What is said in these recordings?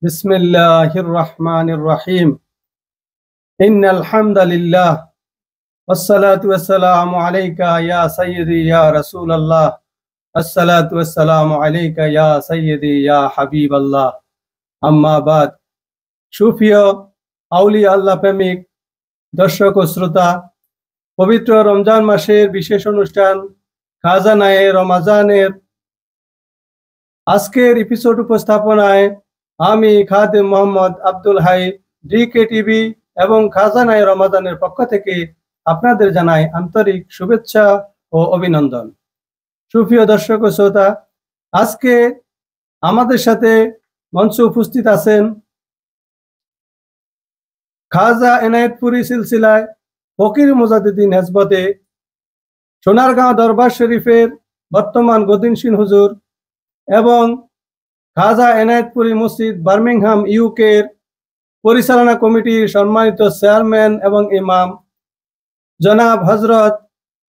بسم الله الرحمن الرحيم إن الحمد لله والصلاة والسلام عليك يا سيدي يا رسول الله الصلاة والسلام عليك يا سيدي يا حبيب الله أما بعد সুপ্রিয় আউলিয়া আল্লাহ প্রেমিক দর্শক ও শ্রোতা, পবিত্র রমজান মাসের বিশেষ অনুষ্ঠান খাজানায়ে রমাজানের আজকের এপিসোড উপস্থাপনায় আমি খাদেম মোহাম্মদ আব্দুল হাই ডিকে টিভি এবং খাজানায়ে রমাজানের পক্ষ থেকে আপনাদের জানাই আন্তরিক শুভেচ্ছা ও অভিনন্দন। সুপ্রিয় দর্শক ও শ্রোতা, আজকে আমাদের সাথে মঞ্চে উপস্থিত আছেন খাজা এনায়েতপুরি সিলসিলায় ফকির মুজাদ্দিদিন হেজবতে সোনারগাঁও দরবার শরীফের বর্তমান গদিনশীন হুজুর এবং খাজা এনায়েতপুরি মসজিদ বার্মিংহাম ইউকের পরিচালনা কমিটির সম্মানিত চেয়ারম্যান এবং ইমাম জনাব হজরত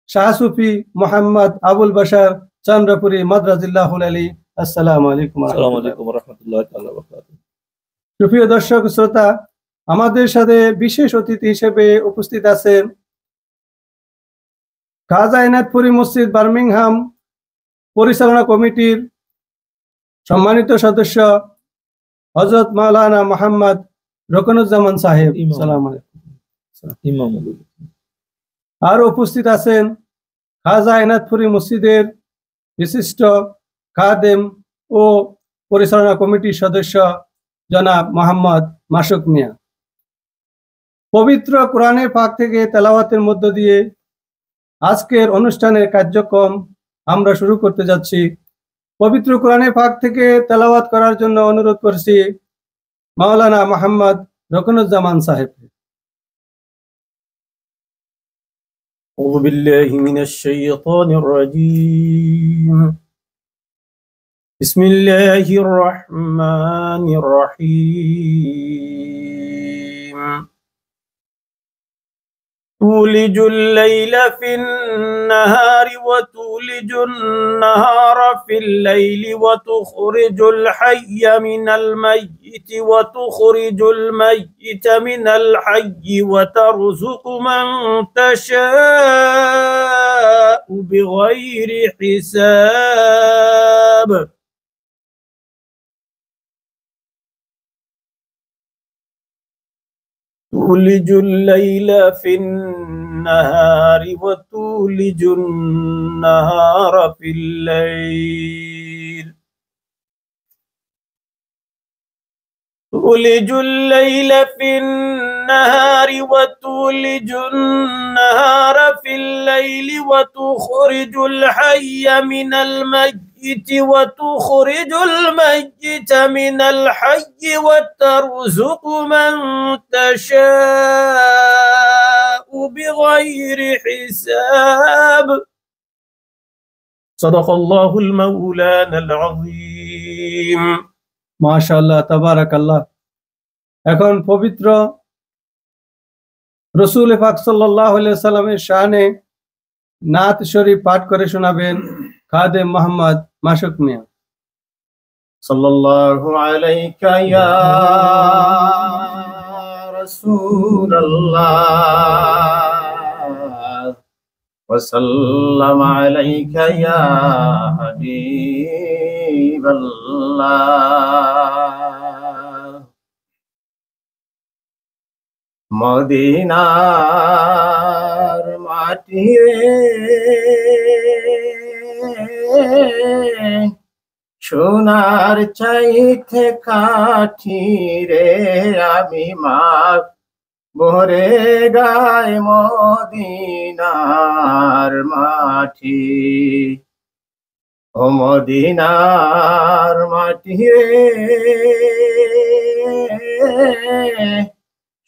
শাহ সুফি মোহাম্মদ আবুল বাশার চন্দ্রপুরি মাদ্রাজিল্লাহুল আলী। আসসালামু আলাইকুম ওয়া রাহমাতুল্লাহি ওয়া বারাকাতুহু। সুপ্রিয় দর্শক শ্রোতা, আমাদের সাথে বিশেষ অতিথি হিসেবে উপস্থিত আছেন খাজা এনায়েতপুরি মসজিদ বার্মিংহাম পরিচালনা কমিটির সম্মানিত সদস্য হযরত মাওলানা মোহাম্মদ রকনুজ্জামান সাহেব। আসসালামু আলাইকুম। আর উপস্থিত আছেন খাজা এনায়েতপুরি মসজিদের বিশিষ্ট খাদেম ও পরিচালনা কমিটির সদস্য জনাব মোহাম্মদ মাসুক মিয়া। পবিত্র কোরআনের পাক থেকে তেলাওয়াতের মধ্য দিয়ে আজকের অনুষ্ঠানের কার্যক্রম আমরা শুরু করতে যাচ্ছি। পবিত্র কোরআনের পাক থেকে তেলাওয়াত করার জন্য অনুরোধ করছি মাওলানা মোহাম্মদ রকনুজ্জামান সাহেব। أعوذ بالله من الشيطان الرجيم. بسم الله الرحمن الرحيم. تولج الليل في النهار وتولج النهار في الليل وتخرج الحي من الميت وتخرج الميت من الحي وترزق من تشاء بغير حساب. تولج الليل في النهار وتولج النهار في الليل تولج الليل في النهار وتولج النهار في الليل وتخرج الحي من الميت وتخرج الميت من الحي وترزق من تشاء بغير حساب. صدق الله المولانا العظيم. মাশাআল্লাহ, তাবারাকাল্লাহ। এখন পবিত্র রাসূল পাক সাল্লাল্লাহু আলাইহি ওয়াসাল্লামের শানে নাত শরীফ পাঠ করে শোনাবেন খাদেম মোহাম্মদ মাসুক মিয়া। সাল্লাল্লাহু আলাইকা ইয়া রাসূলুল্লাহ ওয়া সাল্লাম আলাইকা ইয়া হাবিবাল্লাহ। মদিনার মাটি রে সোনার চাইতে কাঠি রে, আমি মাগ ভরে গায় মদিনার মাটি। ও মদিনার মাটি রে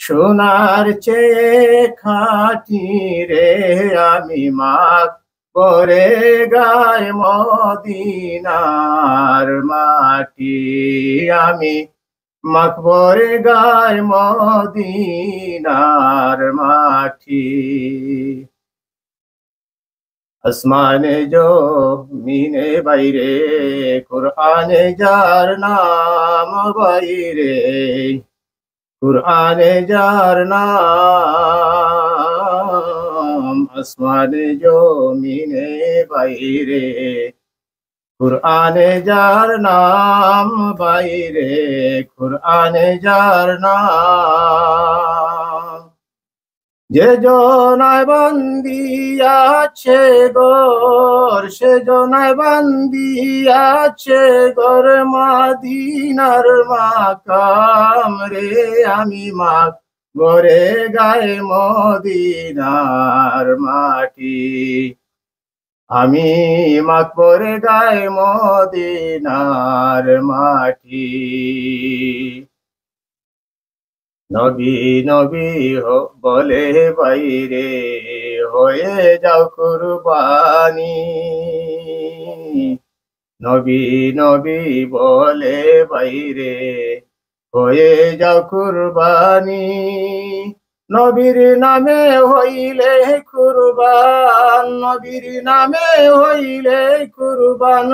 সোনার চেয়ে খাঁটি রে, আমি মাগ ভরে গায় মদিনার মাটি। আমি মাগ ভরে গায় মদিনার মাটি। আসমানে জমিনে বাইরে কুরআনে যার নাম বাইরে কুরআনে যার নাম আসমানে জমিনে বাইরে কুরআনে যার নাম বাইরে কুরআনে যার নাম যে জনায় বন্দি আছে গর সে জনায় বন্দি আছে গর মদিনার মাকাম রে আমি মাক গরে গায়ে মদিনার মাটি আমি মাক পরে গায়ে মদিনার মাটি নবী নবী বলে বাইরে হয়ে যাও কুরবানি নবী নবী বলে বাইরে হয়ে যাও কুরবানি নবীর নামে হইলে কুরবান নবীর নামে হইলে কুরবান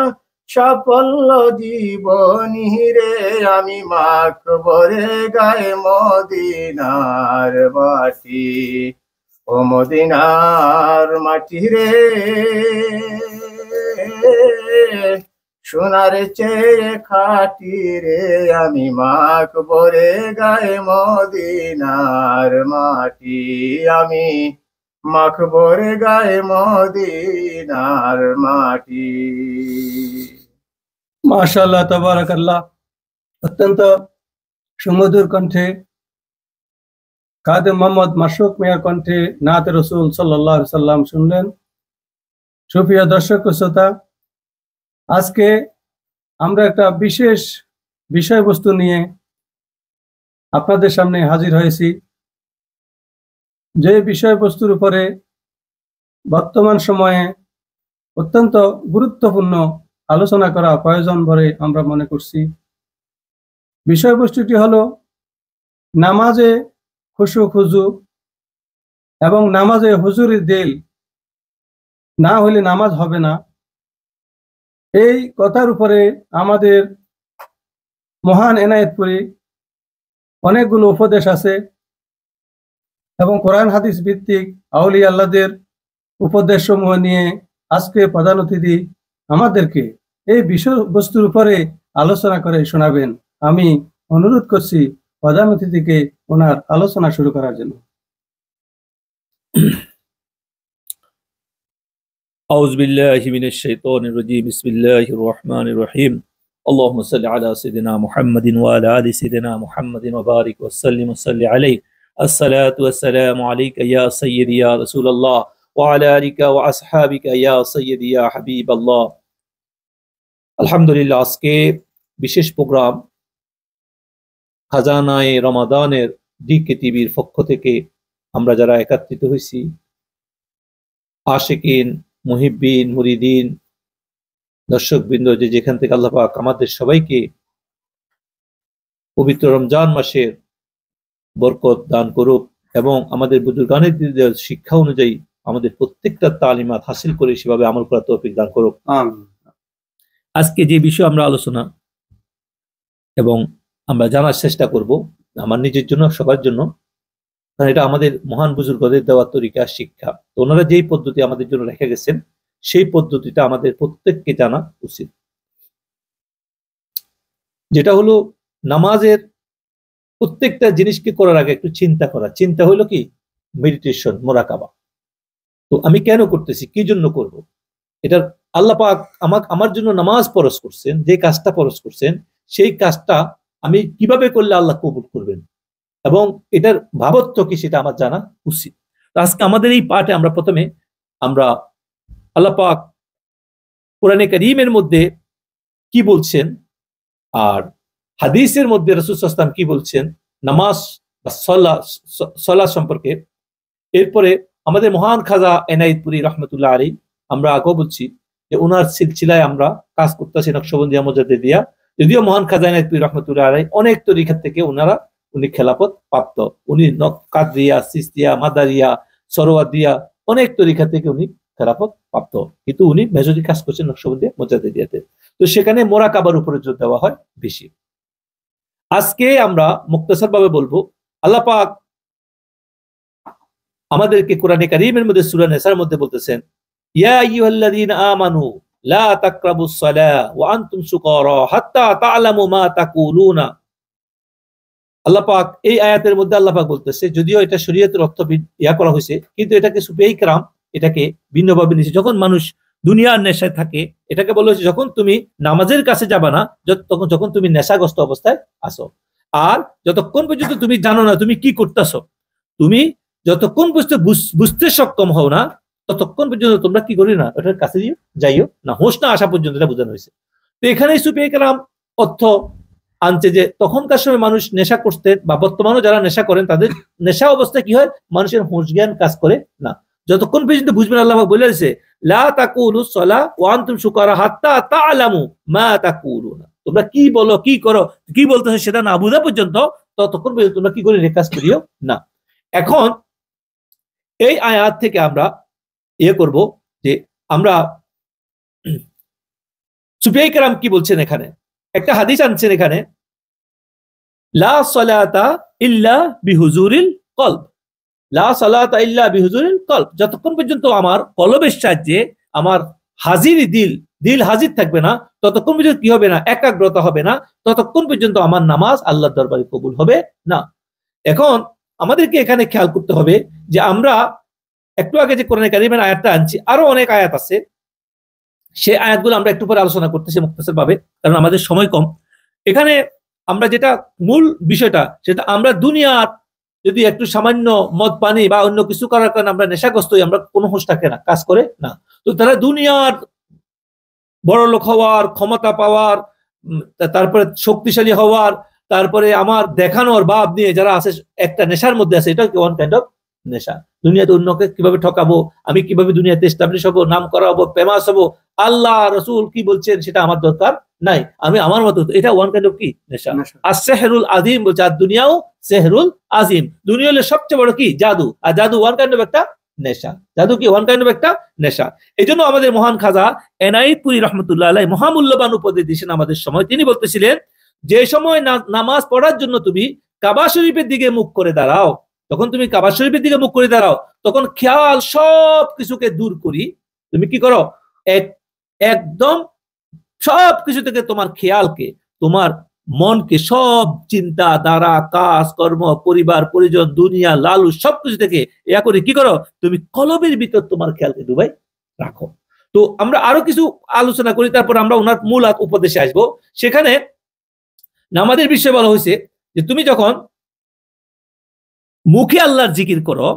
সাফল্য জীবনী রে আমি মাক বরে গায়ে মদিনার মাটি ও মদিনার মাটি রে সোনার চেয়ে খাটি রে আমি মাক বরে গায়ে মদিনার মাটি আমি মাখ বরে গায়ে মদিনার মাটি মাশাআল্লাহ তাবারাকাল্লাহ। অত্যন্ত সুমধুর কণ্ঠে খাদেম মোহাম্মদ মাশরুক মিয়ার কণ্ঠে নাত রসুল সাল্লাল্লাহু আলাইহি সাল্লাম শুনলেন। সুপ্রিয় দর্শক ও শ্রোতা, আজকে আমরা একটা বিশেষ বিষয়বস্তু নিয়ে আপনাদের সামনে হাজির হয়েছি, যে বিষয়বস্তুর উপরে বর্তমান সময়ে অত্যন্ত গুরুত্বপূর্ণ আলোচনা করা প্রয়োজন বলে আমরা মনে করছি। বিষয়বস্তুটি হলো নামাজে খুশু খুজু এবং নামাজে হুজুরি দিল না হলে নামাজ হবে না। এই কথার উপরে আমাদের মহান এনায়েতপুরী অনেকগুলো উপদেশ আছে এবং কোরআন হাদিস ভিত্তিক আউলিয়া আল্লাহদের উপদেশ সমূহ নিয়ে আজকে প্রধান অতিথি আমাদেরকে এই বিষয়বস্তুর উপরে আলোচনা করে শোনাবেন। আমি অনুরোধ করছি প্রধান অতিথিকে ওনার আলোচনা শুরু করার জন্য। أعوذ بالله من الشيطان الرجيم بسم الله الرحمن الرحيم اللهم صل على سيدنا محمد وعلى آل سيدنا محمد وبارك وسلم وصل عليه الصلاة والسلام عليك يا سيدي يا رسول الله وعلى آلك وأصحابك يا سيدي يا حبيب الله আলহামদুলিল্লাহ। আজকে বিশেষ প্রোগ্রাম খাজানায়ে রমাদানের ডিকে টিভির পক্ষ থেকে আমরা যারা একত্রিত হয়েছি, আশিকিন, মুহিব্বিন, মুরিদিন, দর্শকবৃন্দ, যে যেখান থেকে আল্লাহ পাক আমাদের সবাইকে পবিত্র রমজান মাসের বরকত দান করুক এবং আমাদের বুজুর্গানের শিক্ষা অনুযায়ী আমাদের প্রত্যেকটা তালিমাত হাসিল করে সেভাবে আমল করার তৌফিক দান করুক। আজকে যে বিষয় আমরা আলোচনা এবং আমরা জানার চেষ্টা করব, আমার নিজের জন্য, সবার জন্য, কারণ এটা আমাদের মহান বুজুর্গদের দেওয়া তরিকা শিক্ষা। তো ওনারা যেই পদ্ধতি আমাদের জন্য রেখে গেছেন সেই পদ্ধতিটা আমাদের প্রত্যেককে জানা উচিত, যেটা হলো নামাজের প্রত্যেকটা জিনিসকে করার আগে একটু চিন্তা করা। চিন্তা হলো কি? মেডিটেশন, মোরাকাবা। তো আমি কেন করতেছি, কি জন্য করব? এটা আল্লাহ পাক আমার জন্য নামাজ ফরজ করছেন, যে কাজটা ফরজ করছেন সেই কাজটা আমি কিভাবে করলে আল্লাহ কবুল করবেন এবং এটার ভাবত্ব কি সেটা আমার জানা উচিত। তো আজকে আমাদের এই পাঠে আমরা প্রথমে আল্লাহ পাক কোরআনে কারীমের মধ্যে কি বলছেন আর হাদিসের মধ্যে রাসূল সাল্লাল্লাহু আলাইহি ওয়াসাল্লাম কি বলছেন নামাজ বা সালাত সম্পর্কে। এরপরে আমাদের মহান খাজা এনায়েতপুরী রহমতুল্লাহ আলাইহি, আমরা আগেও বলছি যে ওনার সিলসিলায় আমরা কাজ করতেছি নকশবন্দিয়া মুজাদ্দিদিয়া। যদিও মহান খাজা এনায়েতপুরী রহমতুল্লাহ আলাইহি অনেক তরিকা থেকে উনি খেলাফত প্রাপ্ত, উনি কাদরিয়া, সিস্তিয়া, মাদারিয়া, সরওয়াদিয়া অনেক তরিকা থেকে উনি খেলাফত প্রাপ্ত, কিন্তু উনি মেজরিটি কাজ করছেন নকশবন্দি মুজাদ্দিদিয়াতে। তো সেখানে মোরাকাবার উপরে জোর দেওয়া হয় বেশি। আজকে আমরা মুক্তাসার ভাবে বলবো, আল্লাহ পাক আমাদেরকে কোরআনে কারীমের মধ্যে সূরা নিসার মধ্যে বলতেছেন, ইয়া আইয়ুহাল্লাযীনা আমানু লা তাকরাবুস সালাহ ওয়া আনতুম সুকারা হাত্তা তা'লামু মা তাকুলুনা। আল্লাহ পাক এই আয়াতের মধ্যে আল্লাহ পাক বলতেছে, যদিও এটা শরীয়তের অর্থ করা হয়েছে, কিন্তু এটাকে সুফিয়ায়ে কেরাম এটাকে ভিন্নভাবে নিয়েছে। যখন মানুষ দুনিয়ার নেশায় থাকে, এটাকে বলা হয়েছে যখন তুমি নামাজের কাছে যাবা না, যখন তুমি নেশাগ্রস্ত অবস্থায় আসো। আর যতক্ষণ পর্যন্ত তুমি জানো না তুমি কি করতেছো, তুমি যতক্ষণ পর্যন্ত বুঝতে সক্ষম হও না, ততক্ষণ পর্যন্ত তোমরা কি করি না ওটার কাছে যাইও না, হোশ না আসা পর্যন্ত এটা বোঝানো হয়েছে। তো এখানে সুফিয়ায়ে কেরাম অর্থ আনছে যে তখনকার সময় মানুষ নেশা করতেন, বা বর্তমানেও যারা নেশা করেন তাদের নেশা অবস্থায় কি হয়, মানুষের হোশ জ্ঞান কাজ করে না। যতক্ষণ পর্যন্ত বুঝবেন, আল্লাহ বলে দিয়েছে লা তাকুলুস সালাহ ওয়া আনতুম সুকারা হাত্তা তা'লামু মা তাকুলুনা, তোমরা কি বলো কি করো কি বলতেছো সেটা না বোঝা পর্যন্ত ততক্ষণ পর্যন্ত তোমরা কি করে কাজ করিও না। এখন এই আয়াত থেকে আমরা করব যে আমরা সুফিয়ায়ে কেরাম কি বলছেন, এখানে একটা হাদিস আনছেন, এখানে লা সালাতা ইল্লা বিহুজুরিল কলব, লা সালাতা ইল্লা বিহুজুরিল কলব, যতক্ষণ পর্যন্ত আমার কলবের সাহায্যে আমার দিল হাজির থাকবে না, ততক্ষণ পর্যন্ত কি হবে না, একাগ্রতা হবে না, ততক্ষণ পর্যন্ত আমার নামাজ আল্লাহর দরবারে কবুল হবে না। এখন আমাদেরকে এখানে খেয়াল করতে হবে যে আমরা একটু আগে যে কোরআনে কারীমের আয়াতটা আনছি, আরো অনেক আয়াত আছে, সেই আয়াতগুলো আমরা একটু পরে আলোচনা করতেছি মুক্তাসার ভাবে, কারণ আমাদের সময় কম। এখানে আমরা যেটা মূল বিষয়টা, সেটা আমরা দুনিয়ার যদি একটু সামান্য মদ পানি বা অন্য কিছু করার কারণে আমরা নেশাগ্রস্ত হই, আমরা কোনো হোশ থাকে না, কাজ করে না। তো তারা দুনিয়ার বড় লোক হওয়ার, ক্ষমতা পাওয়ার, তারপরে শক্তিশালী হওয়ার, তারপরে আমার দেখানোর ভাব নিয়ে যারা আছে, একটা নেশার মধ্যে আছে, এটা ওয়ান কাইন্ড অফ নেশা। দুনিয়াতে অন্যকে কিভাবে ঠকাবো, আমি কিভাবে দুনিয়াতে এস্টাবলিশ হবো, নাম করাবো, ফেমাস হবো, আল্লাহ রসুল কি বলছেন সেটা আমার দরকার নাই, আমি আমার মতো, এটা ওয়ান কাইন্ড অফ কি নেশা। আর সেহরুল আজিম বলছে, আর দুনিয়াও সেহরুল আজিম, দুনিয়া হলে সবচেয়ে বড় কি জাদু, আর জাদু ওয়ান কাইন্ড অফ একটা নেশা, জাদু কি ওয়ান কাইন্ড অফ একটা নেশা। এই জন্য আমাদের মহান খাজা এনায়েতপুরী রহমতুল্লাহ আলাইহি মহামূল্যবান উপদেশ দিয়েছেন আমাদের সময়। তিনি বলতেছিলেন, যে সময় নামাজ পড়ার জন্য তুমি কাবা শরীফের দিকে মুখ করে দাঁড়াও, তখন তুমি কাবা শরীফের দিকে মুখ করে দাঁড়াও, তখন খেয়াল সব কিছুকে দূর করি, তুমি কি করো, একদম সব কিছু থেকে তোমার খেয়ালকে, তোমার মনকে, সব চিন্তা ধারা, কাজ কর্ম, পরিবার পরিজন, দুনিয়া লালু সবকিছু থেকে ইয়া করে কি করো, তুমি কলবের ভিতর তোমার খেয়ালকে ডুবাই রাখো। তো আমরা আরো কিছু আলোচনা করি, তারপর আমরা ওনার মূল উপদেশে আসবো। সেখানে নামাজের বিষয়ে বলা হয়েছে যে তুমি যখন মুখে আল্লাহর জিকির করো,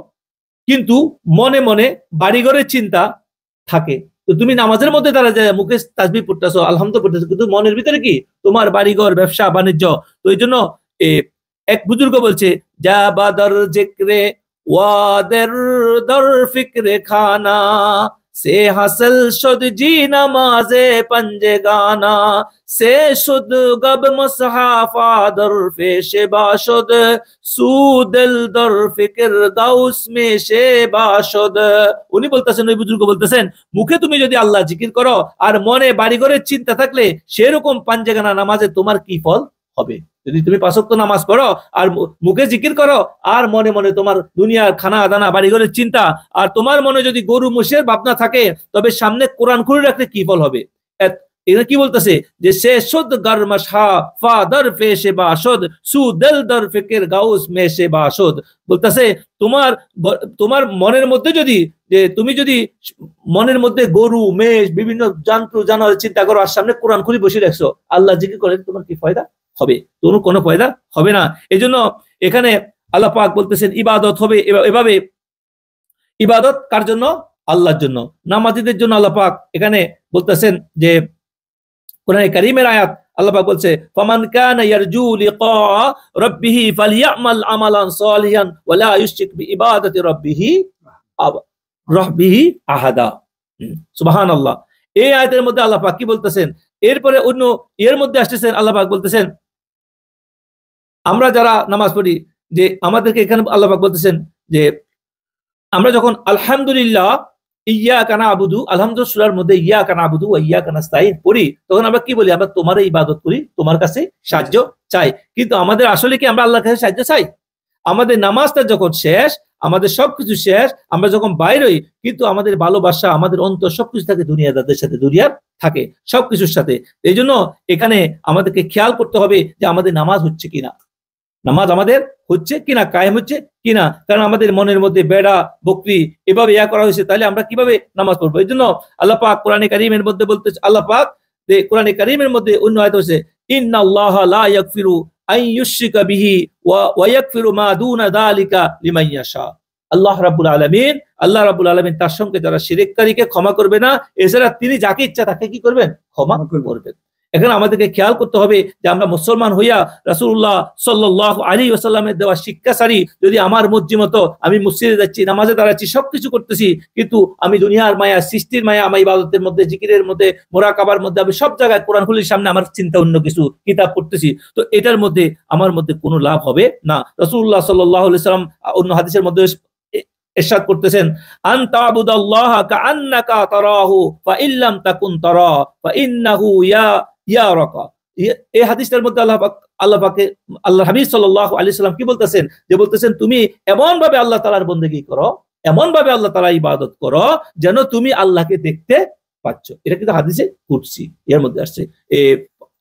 কিন্তু মনে মনে বাড়িঘরের চিন্তা থাকে, তো তুমি নামাজের মধ্যে তারা যায় মুখে তাসবিহ পড়তেছো, আলহামদুলিল্লাহ পড়তেছো, কিন্তু মনের ভিতরে কি তোমার বাড়িঘর, ব্যবসা বাণিজ্য। তো এই জন্য এক বুজুর্গ বলছে, যা বাদর জিক্রে ওয়াদের দর ফিক্রে খানা, সে হাসল শুদ জি নামাজে পঞ্জে গানা, সে শুদ গব মুসহাফা দর ফেশে বাশুদ, সুদিল দর ফিক্র গাউস মে সে বাশুদ। উনি বলতেছেন, ওই বুজুর্গ বলতেছেন, মুখে তুমি যদি আল্লাহ জিকির করো আর মনে বাড়িঘরের চিন্তা থাকলে, সেরকম পাঞ্জেগানা নামাজে তোমার কি ফল হবে। যদি তুমি পাঁচ ওয়াক্ত নামাজ পড়ো আর মুখে জিকির করো, আর মনে মনে তোমার দুনিয়ার খানা দানা বাড়িঘরের চিন্তা, আর তোমার মনে যদি গরু মোষের ভাবনা থাকে, তবে সামনে কোরআন খুলে রাখলে কি ফল হবে। এটা কি বলতেছে যে সে শুদ গরমশা ফাদর ফেশে বাশুদ, সুদিল দর ফিকির গাউস মেশে বাশুদ। বলতেছে তোমার মনের মধ্যে যদি, যে তুমি যদি মনের মধ্যে গরু মেষ বিভিন্ন জন্তু জানোয়ারের চিন্তা করো, আর সামনে কোরআন খুলে বসে রাখছো, আল্লাহ জিকির করে, তোমার কি ফায়দা হবে? কোনো ফায়দা হবে না। এই জন্য এখানে আল্লাহ পাক বলতেছেন ইবাদত হবে এভাবে। ইবাদত কার জন্য? আল্লাহর জন্য। নামাজীদের জন্য আল্লাহ পাক এখানে বলতেছেন যে কোরআনে কারীমের আয়াত, আল্লাহ পাক বলছে, ফামান কানা ইয়ারজু লিকা রাব্বিহি ফালইয়ামাল আমালান সালিহান ওয়া লা ইউশরিক বিইবাদাতি রাব্বিহি আহাদা। সুবহানাল্লাহ। এই আয়াতের মধ্যে আল্লাহ পাক কি বলতেছেন? এরপরে অন্য এর মধ্যে আসতেছেন, আল্লাহ পাক বলতেছেন, আমরা যারা নামাজ পড়ি, যে আমাদেরকে এখানে আল্লাহ পাক বলতেছেন যে আমরা যখন আলহামদুলিল্লাহ ইয়াকা নাবুদু, আলহামদুলিল্লাহ সূরার মধ্যে ইয়াকা নাবুদু ওয়া ইয়াকা নাস্তাইন পড়ি, তখন আমরা কি বলি? আমরা তোমারই ইবাদত করি, তোমার কাছে সাহায্য চাই। কিন্তু আমাদের আসলে কি আমরা আল্লাহর কাছে সাহায্য চাই? আমাদের নামাজটা যখন শেষ, আমাদের সবকিছু শেষ, আমরা যখন বাইরে হই, কিন্তু আমাদের ভালোবাসা, আমাদের অন্তর সবকিছু থাকে দুনিয়াদারদের সাথে, দুনিয়ার থাকে সবকিছুর সাথে। এই জন্য এখানে আমাদেরকে খেয়াল করতে হবে যে আমাদের নামাজ হচ্ছে কিনা, নামাজ আমাদের হচ্ছে কিনা, কায়েম হচ্ছে কিনা। কারণ আমাদের মনের মধ্যে বেড়া বকরি এভাবে করা হয়েছে, তাহলে আমরা কিভাবে নামাজ পড়বো? এই জন্য আল্লাহ পাক কোরআনে কারীমের মধ্যে বলতে, আল্লাহ পাক কোরআনে কারীমের মধ্যে অন্য আয়াত হচ্ছে ইন্নাল্লাহা লা ইয়াগফিরু আন ইউশরিকা বিহি ওয়া ইয়াগফিরু মা দুনা যালিকা লিমান ইয়াশা। আল্লাহ রাব্বুল আলামিন তার সঙ্গে যারা শিরককারীকে ক্ষমা করবে না, এছাড়া তিনি যাকে ইচ্ছা তাকে কি করবেন? ক্ষমা করবেন। এখানে আমাদেরকে খেয়াল করতে হবে যে আমরা মুসলমান হইয়া রাসূলুল্লাহ সাল্লাল্লাহু আলাইহি ওয়াসাল্লামের দেওয়া শিক্ষা সারি যদি আমার মর্জি মতো আমি মসজিদে যাচ্ছি, নামাজে দাঁড়াচ্ছি, সবকিছু করতেছি, কিন্তু আমি দুনিয়ার মায়া, সৃষ্টির মায়া, আমার ইবাদতের মধ্যে, জিকিরের মধ্যে, মুরাকাবার মধ্যে, আমি সব জায়গায় কোরআন খুলির সামনে আমার চিন্তা অন্য কিছু, কিতাব পড়তেছি, তো এটার মধ্যে আমার মধ্যে কোনো লাভ হবে না। রাসূলুল্লাহ সাল্লাল্লাহু আলাইহি ওয়াসাল্লাম অন্য হাদিসের মধ্যে ইরশাদ করতেছেন আনতা আবুদাল্লাহা কাআন্নাকা তারাহু ফাইল্লাম তাকুন তারা ফাইন্নাহু ইয়ারাকা। এই হাদিসটার মধ্যে আল্লাহ হাবিব সাল্লাল্লাহু আলাইহি সাল্লাম কি বলতেছেন? যে বলতেছেন তুমি এমন ভাবে আল্লাহ তাআলার বন্দেগী করো, এমন ভাবে আল্লাহ তাআলার ইবাদত করো যেন তুমি আল্লাহকে দেখতে পাচ্ছ। এটা কিন্তু হাদিসে কুদসি এর মধ্যে আসছে,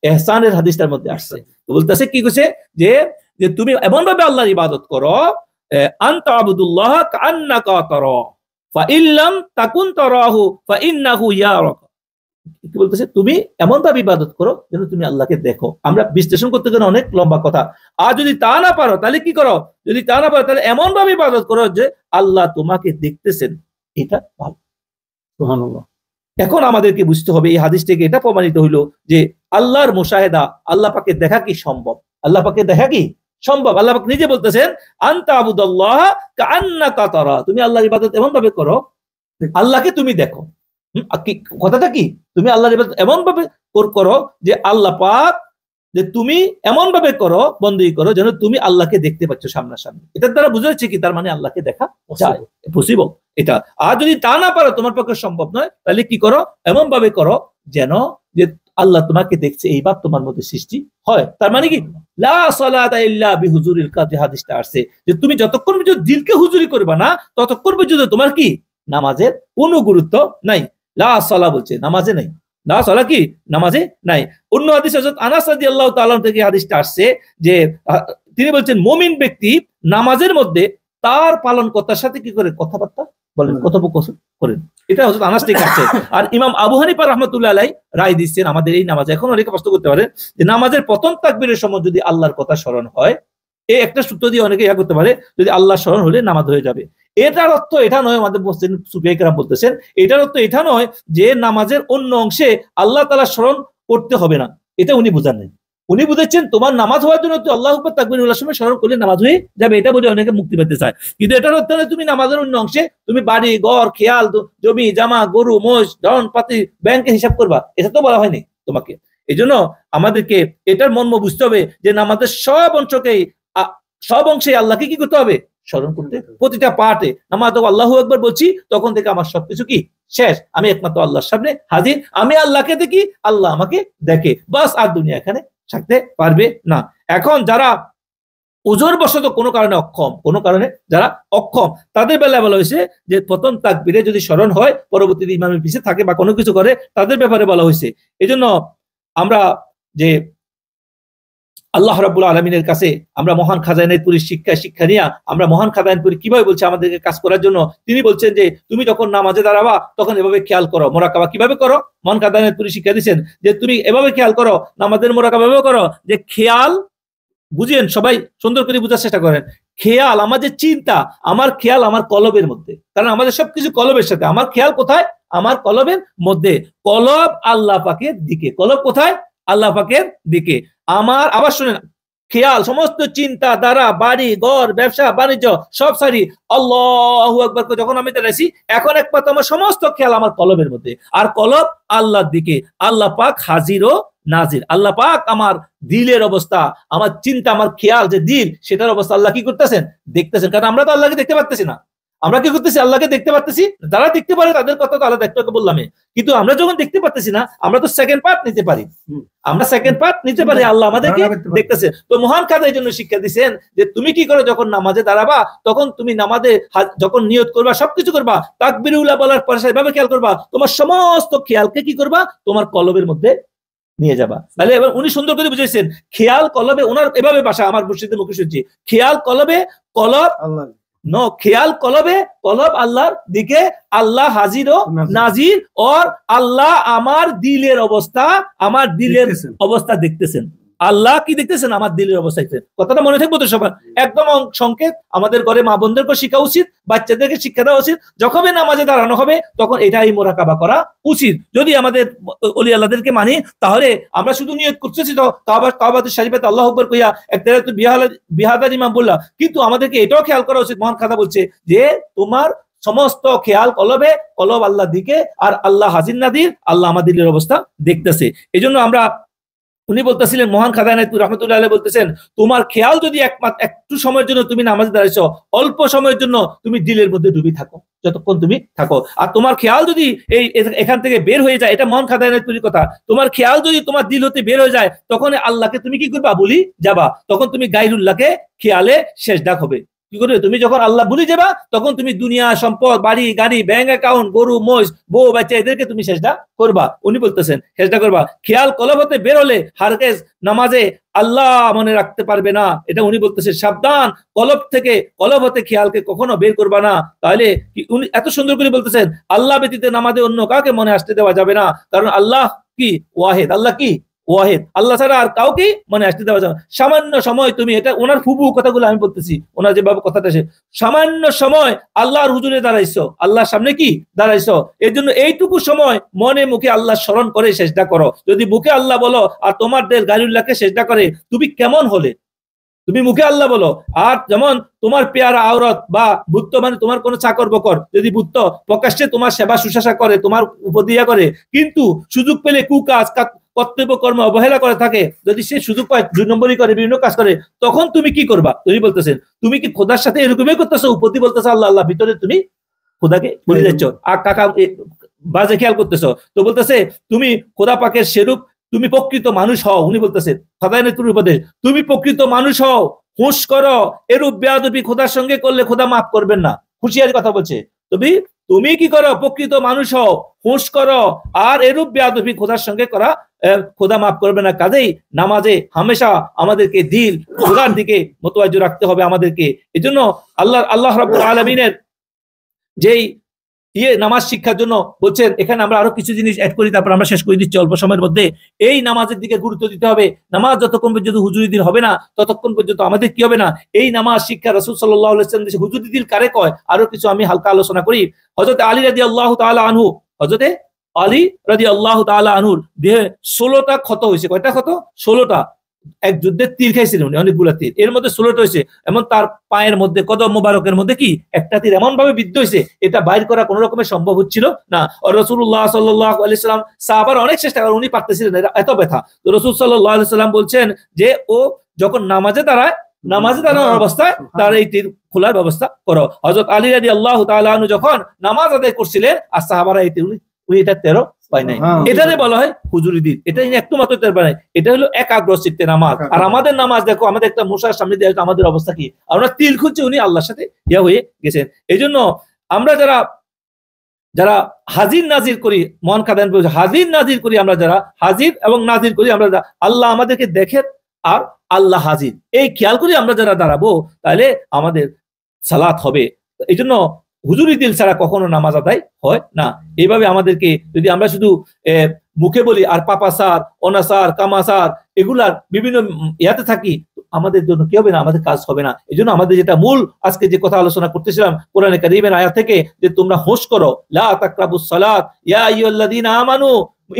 ইহসানের হাদিসটার মধ্যে আসছে। তো বলতেছে কি কইছে যে তুমি এমন ভাবে আল্লাহর ইবাদত করো আনতা আবুদুল্লাহ কাআন্নাকা তারা ফাইল্লাম তাকুন তারাহু ফাইন্নাহু ইয়ারাকা। কি বলতেছে? তুমি এমন ভাবে ইবাদত করো যেন তুমি আল্লাহকে দেখো। আমরা বিশ্লেষণ করতে গেলে অনেক লম্বা কথা, আর যদি তা না পারো তাহলে কি করো? যদি তা না পারো তাহলে এমন ভাবে ইবাদত করো যে আল্লাহ তোমাকে দেখতেছেন, এটা ভালো। সুবহানাল্লাহ। এখন আমাদেরকে বুঝতে হবে এই হাদিস থেকে এটা প্রমাণিত হইলো যে আল্লাহর মুশাহেদা, আল্লাহ পাকে দেখা কি সম্ভব? আল্লাহ পাকে দেখা কি সম্ভব? আল্লাহ পাক নিজে বলতেছেন আনতা আবুদাল্লাহ কাআন্নাকা তারা, তুমি আল্লাহর ইবাদত এমন ভাবে করো আল্লাহকে তুমি দেখো। কথাটা কি? তুমি আল্লাহর ইবাদত এমন ভাবে করো যে আল্লাহ পাক, যে তুমি এমন ভাবে করো, বন্দেগী করো যেন তুমি আল্লাহকে দেখতে পাচ্ছ সামনাসামনি। এটার দ্বারা বোঝা যাচ্ছে কি তার মানে আল্লাহকে দেখা যায়, পসিবল এটা। আর যদি তা না পারো, তোমার পক্ষে সম্ভব নয়, তাহলে কি করো? এমন ভাবে করো যেন যে আল্লাহ তোমাকে দেখছে, এই ভাব তোমার মধ্যে সৃষ্টি হয়। তার মানে কি লা সালাতা ইল্লা বিহুজুরিল কলবি, হাদিসটা আসছে যে তুমি যতক্ষণ পর্যন্ত দিলকে হুজুরি করবে না, ততক্ষণ পর্যন্ত তোমার কি নামাজের কোনো গুরুত্ব নাই। লা সালা বলছে, নামাজে নাই। লা সালা কি? নামাজে নাই। অন্য হাদিস হযরত আনাস রাদিয়াল্লাহু তাআলা থেকে হাদিসটা আসছে যে তিনি বলছেন মুমিন ব্যক্তি নামাজের মধ্যে তার পালনকর্তার সাথে কি করে কথাবার্তা বলেন, কথোপকথন করেন। এটা হযরত আনাস থেকে আসছে। আর ইমাম আবু হানিফা রাহমাতুল্লাহ আলাইহি রায় দিচ্ছেন আমাদের এই নামাজে। এখন অনেকে প্রশ্ন করতে পারে যে নামাজের প্রথম তাকবীরের সময় যদি আল্লাহর কথা স্মরণ হয়, এই একটা সূত্র দিয়ে অনেকে করতে পারে যদি আল্লাহ স্মরণ হলে নামাজ হয়ে যাবে। এটার অর্থ এটা নয়, আমাদের সুফিয়া কেরাম বলতেছেন এটার অর্থ এটা নয় যে নামাজের অন্য অংশে আল্লাহ তাআলা স্মরণ করতে হবে না, এটা উনি বুঝান নাই। উনি বুঝেছেন তোমার নামাজ হওয়ার জন্য তুই আল্লাহু আকবার তাকবীরুল সময় স্মরণ করলে নামাজ হয়ে যাবে, এটা বলে অনেকে মুক্তি পেতে চায়। কিন্তু এটার অর্থ নয় তুমি নামাজের অন্য অংশে তুমি বাড়ি ঘর, খেয়াল, জমি জামা, গরু মোষ, ধন পাতি, ব্যাংকে হিসাব করবা, এটা তো বলা হয়নি তোমাকে। এই জন্য আমাদেরকে এটার মর্ম বুঝতে হবে যে নামাজের সব অংশে আল্লাহকে কি করতে হবে? স্মরণ করতে। প্রতিটা পার্টে নামাজ আল্লাহু আকবার বলছি, তখন থেকে আমার সবকিছু কি শেষ, আমি একমাত্র আল্লাহর সামনে হাজির, আমি আল্লাহকে দেখি, আল্লাহ আমাকে দেখে, বাস। আর দুনিয়া এখানে থাকতে পারবে না। এখন যারা ওজোর বশত কোনো কারণে যারা অক্ষম, তাদের বেলায় বলা হয়েছে যে প্রথম তাকবীরে যদি স্মরণ হয়, পরবর্তীতে ইমামের পিছে থাকে বা কোনো কিছু করে, তাদের ব্যাপারে বলা হয়েছে। এই জন্য আমরা যে আল্লাহ রাব্বুল আলামিনের কাছে আমরা মহান খাজাইনাতুল্লাহর শিক্ষা নিয়ে আমরা মহান খাজাইনাতুল্লাহ কিভাবে বলছে আমাদেরকে কাজ করার জন্য, তিনি বলছেন যে তুমি যখন নামাজে দাঁড়াবা তখন এভাবে খেয়াল করো, মুরাকাবা কিভাবে করো। মহান খাজাইনাতুল্লাহ শিক্ষা দিয়েছেন যে তুমি এভাবে খেয়াল করো, নামাজের মুরাকাবা এভাবে করো যে খেয়াল বুঝেন, সবাই সুন্দর করে বুঝার চেষ্টা করেন। খেয়াল আমার যে চিন্তা, আমার খেয়াল আমার কলবের মধ্যে, কারণ আমাদের সবকিছু কলবের সাথে। আমার খেয়াল কোথায়? আমার কলবের মধ্যে। কলব আল্লাহ পাকের দিকে। কলব কোথায়? আল্লাহ পাকের দিকে। আমার আবার শুনেন, খেয়াল সমস্ত চিন্তা দ্বারা বাড়ি ঘর ব্যবসা বাণিজ্য সব সারি আল্লাহু আকবার যখন আমি দাঁড়াইছি, এখন একমাত্র আমার সমস্ত খেয়াল আমার কলবের মধ্যে, আর কলব আল্লাহর দিকে। আল্লাহ পাক হাজির ও নাজির। আল্লাহ পাক আমার দিলের অবস্থা, আমার চিন্তা, আমার খেয়াল যে দিল, সেটার অবস্থা আল্লাহ কি করতেছেন? দেখতেছেন। কারণ আমরা তো আল্লাহকে দেখতে পারতেছি না। আমরা কি করতেছি? আল্লাহকে দেখতে পারতেছি। যারা দেখতে পারে তাদের কথা তো আলাদা, একটু বললাম, কিন্তু আমরা যখন দেখতে পারতেছি না, আমরা তো সেকেন্ড পার্ট নিতে পারি। আমরা সেকেন্ড পার্ট নিতে পারি, আল্লাহ আমাদেরকে দেখতেছে। তো মহান খাদা এই জন্য শিক্ষা দিচ্ছেন যে তুমি কি করো, যখন নামাজে দাঁড়াবা তখন তুমি নামাজে যখন নিয়ত করবা, সবকিছু করবা, তাকবীরুল্লাহ বলার পরে সেভাবে খেয়াল করবা, তোমার সমস্ত খেয়ালকে কি করবা, তোমার কলবের মধ্যে নিয়ে যাবা। তাহলে এবার উনি সুন্দর করে বুঝেছেন, খেয়াল কলবে, ওনার এভাবে ভাষা আমার মুর্শিদের মুখে শুনছি, খেয়াল কলবে, কলব খেয়াল কলবে, কলব আল্লাহর দিকে, আল্লাহ হাজির ও নাজির, और আল্লাহ আমার দিলের অবস্থা, আমার দিলের অবস্থা দেখতেছেন। আল্লাহ কি দেখতেছেন? আমার দিলের অবস্থা দেখতেছেন। কথাটা মনে থাকবো তো সবার? একদম সংকেত আমাদের ঘরে মা বোনদেরকে শিখা উচিত, বাচ্চাদেরকে শিক্ষা দেওয়া উচিত। যখন নামাজে দাঁড়ানো হবে তখন এটাই মোরাকাবা উচিত। যদি আমাদের ওলি আল্লাহদেরকে মানি, তাহলে আমরা শুধু নিয়ত করতেছি তো কাবাতুল শরীফে আল্লাহু আকবার কইয়া একদারা তো বিহাদার ইমাম বললা, কিন্তু আমাদেরকে এটাও খেয়াল করা উচিত, মহান খাদা বলছে যে তোমার সমস্ত খেয়াল কলবে, কলব আল্লাহ দিকে, আর আল্লাহ হাজির নাদির, আল্লাহ আমার দিলের অবস্থা দেখতেছে। এই জন্য আমরা, উনি বলতেছিলেন, মহান খাদা এনায়েতপুর রহমতুল্লাহ আলাইহি বলতেছেন, তোমার খেয়াল যদি একটু সময়ের জন্য তুমি নামাজে দাঁড়াইছো, অল্প সময়ের জন্য তুমি দিলের মধ্যে ডুবি থাকো, যতক্ষণ তুমি থাকো। আর তোমার খেয়াল যদি এখান থেকে বের হয়ে যায়, এটা মহান খাদা এনায়েতপুরের কথা, তোমার খেয়াল যদি তোমার দিল হতে বের হয়ে যায়, তখন আল্লাহকে তুমি কি করবা? বলি যাবা। তখন তুমি গায়রুল্লাহকে খেয়ালে সেজদা হবে। কি করবে? তুমি যখন আল্লাহ ভুলে যাবা, তখন তুমি দুনিয়া, সম্পদ, বাড়ি গাড়ি, ব্যাংক অ্যাকাউন্ট, গরু মহিষ, বউ বাচ্চা, এদেরকে তুমি সেজদা করবা। উনি বলতেছেন সেজদা করবা। খেয়াল কলব হতে বের হলে হারগিজ নামাজে আল্লাহ মনে রাখতে পারবে না। এটা উনি বলতেছেন, সাবধান, কলব থেকে, কলব হতে খেয়ালকে কখনো বের করবা না। তাহলে উনি এত সুন্দর করে বলতেছেন, আল্লাহ ব্যতীত নামাজে অন্য কাউকে মনে আসতে দেওয়া যাবে না, কারণ আল্লাহ কি ওয়াহিদ, আল্লাহ কি ওয়াহিদ, আল্লাহ ছাড়া আর কাউকে মনে আসতে দেওয়া যাবে। সামান্য সময় তুমি, এটা ওনার ফুবু কথাগুলো আমি বলতেছি, ওনার যেভাবে কথাটা সে, সামান্য সময় আল্লাহর হুজুরে দাঁড়াইছো, আল্লাহর সামনে কি দাঁড়াইছো, এর জন্য এইটুকু সময় মনে মুখে আল্লাহ স্মরণ করে সেজদা করো। যদি মুখে আল্লাহ বলো আর তোমার দেশ গায়রুল্লাহকে সেজদা করে, তুমি কেমন হলে? তুমি মুখে আল্লাহ বলো, আর যেমন তোমার পেয়ারা আওরত বা বুত্ত, মানে তোমার কোনো চাকর বকর যদি বুত্ত প্রকাশ্যে তোমার সেবা শুশ্রূষা করে, তোমার উপদিয়া করে, কিন্তু সুযোগ পেলে কুকাজ, কর্তব্য কর্ম অবহেলা করে থাকে, যদি সে সুযোগ পায় 2 নম্বরই করে, বিভিন্ন কাজ করে, তখন তুমি কি করবা? তুমি বলতেছেন, তুমি কি খোদার সাথে এরকমই করতেছো? উপতি বলতেছো আল্লাহ আল্লাহ, ভিতরে তুমি খোদাকে ভুলে যাচ্ছ, আর কাকা বাজে খেয়াল করতেছো। তো বলতেছে তুমি খোদা পাকের সেরূপ তুমি প্রকৃত মানুষ হও। উনি বলতেছেন খাদায়েনের উপদেশ, তুমি প্রকৃত মানুষ হও, হুঁশ করো, এরূপ বেয়াদবি খোদার সঙ্গে করলে খোদা মাফ করবেন না। হুঁশিয়ারি কথা বলছে, তুমি কি করো? প্রকৃত মানুষ হও, হুঁশ করো, আর এরূপ বেয়াদবি খোদার সঙ্গে করা খোদা মাফ করবে না। কাজেই নামাজে হামেশা আমাদেরকে দিল খোদার দিকে মোতওয়াজ্জহ রাখতে হবে আমাদেরকে। এজন্য আল্লাহ রাব্বুল আলামিনের যেই নামাজ শিক্ষার জন্য বলছেন, এখানে আমরা আরো কিছু জিনিস অ্যাড করি, তারপর আমরা শেষ করে দিচ্ছি অল্প সময়ের মধ্যে। এই নামাজের দিকে গুরুত্ব দিতে হবে। নামাজ যতক্ষণ পর্যন্ত হুজুরি দিল হবে না, ততক্ষণ পর্যন্ত আমাদের কি হবে না? এই নামাজ শিক্ষা রাসূল সাল্লাল্লাহু আলাইহি ওয়াসাল্লাম দেশে হুজুরি দিল কারে কয়, আরো কিছু আমি হালকা আলোচনা করি। হযরত আলী রাদিয়াল্লাহু তাআলা আনহু, হযরত আলী রাদিয়াল্লাহু তাআলা আনহুর দেহে 16টা ক্ষত হয়েছে। কয়টা ক্ষত? 16টা। এক যুদ্ধে তীর খাইছিলেন উনি, অনেকগুলা তীর, এর মধ্যে 16টা হয়েছে। এমন তার পায়ের মধ্যে, কদম মোবারকের মধ্যে কি একটা তীর এমন ভাবে বিদ্ধ হয়েছে, এটা বাইর করা কোনো রকমের সম্ভব হচ্ছিল না। রাসূলুল্লাহ সাল্লাল্লাহু আলাইহি সাল্লাম, সাহাবারা অনেক চেষ্টা করে, উনি পারতেছিলেন না, এত ব্যথা। তো রাসূল সাল্লাল্লাহু আলাইহি সাল্লাম বলছেন যে ও যখন নামাজে দাঁড়ানোর অবস্থায় তার এই তীর খোলার ব্যবস্থা করো। হযরত আলী রাদিয়াল্লাহু তাআলা আনহু যখন নামাজ আদায় করছিলেন, আর সাহাবারা এই তীর, উনি এটা 13 পায় নাই। এটারে বলা হয় হুজুরি দিন। এটা একটু মাত্র টের পায়, এটা হলো একাগ্র চিত্তে নামাজ। আর আমাদের নামাজ দেখো, আমাদের একটা মশার সামনে দিয়ে আমাদের অবস্থা কি, আমরা তিল খুঁজছি, উনি আল্লাহর সাথে হয়ে গেছেন। এই জন্য আমরা যারা হাজির নাজির করি, মন কাদান হাজির নাজির করি, আমরা যারা হাজির এবং নাজির করি, আমরা আল্লাহ আমাদেরকে দেখেন আর আল্লাহ হাজির, এই খেয়াল করি আমরা যারা দাঁড়াবো, তাহলে আমাদের সালাত হবে। এই জন্য হুজুরি দিল ছাড়া কখনো নামাজ আদায় হয় না। এইভাবে আমাদেরকে, যদি আমরা শুধু মুখে বলি আর পাপাসার, অনাসার, কামাসার এগুলার বিভিন্ন ইয়াতে থাকি, আমাদের জন্য কি হবে না? আমাদের কাজ হবে না। এই জন্য আমাদের যেটা মূল আজকে যে কথা আলোচনা করতেছিলাম কোরআনে কারীমের আয়াত থেকে, যে তোমরা হুঁশ করো, লা তাকরাবুস সালাত ইয়া আইয়ুহাল্লাযীনা আমানু,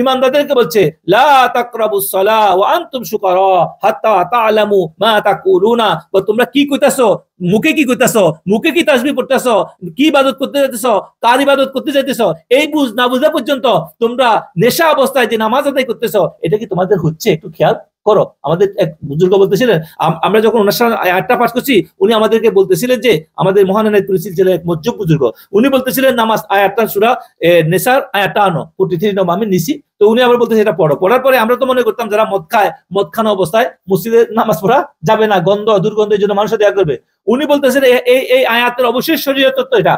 ঈমানদারদেরকে বলছে লা তাকরাবুস সালাহ ওয়া আনতুম শুকারা হাত্তা তা'লামু মা তাকুলুনা। তোমরা কি কইতাছো? মুখে কি কইতাছো? মুখে কি তাসবিহ পড়তেছো? কি ইবাদত করতে যাইতেছো? কার ইবাদত করতে যাইতেছো? এই না বুঝা পর্যন্ত তোমরা নেশা অবস্থায় যে নামাজ আদায় করতেছো, এটা কি তোমাদের হচ্ছে? একটু খেয়াল করো। আমাদের এক বুজুর্গ বলতেছিলেন, আমরা যখন ওনার সাথে আয়াতটা পাঠ করছি, উনি আমাদেরকে বলতেছিলেন যে, আমাদের মহান এনায়েতপুরী সিলসিলার এক মজ্জুব বুজুর্গ, উনি বলতেছিলেন নামাজ আয়াতটা সূরা নেসার আয়াতটা আনো 43 নম্বর আমি নিছি। তো উনি আবার বলতেছে এটা পড়ো। পড়ার পরে আমরা তো মনে করতাম যারা মদ খায়, মদ খানা অবস্থায় মসজিদে নামাজ পড়া যাবে না, গন্ধ দুর্গন্ধের জন্য মানুষ দেয়া করবে। উনি বলতেছেন এই আয়াতের অবশ্যই শরীয়ত তো এটা,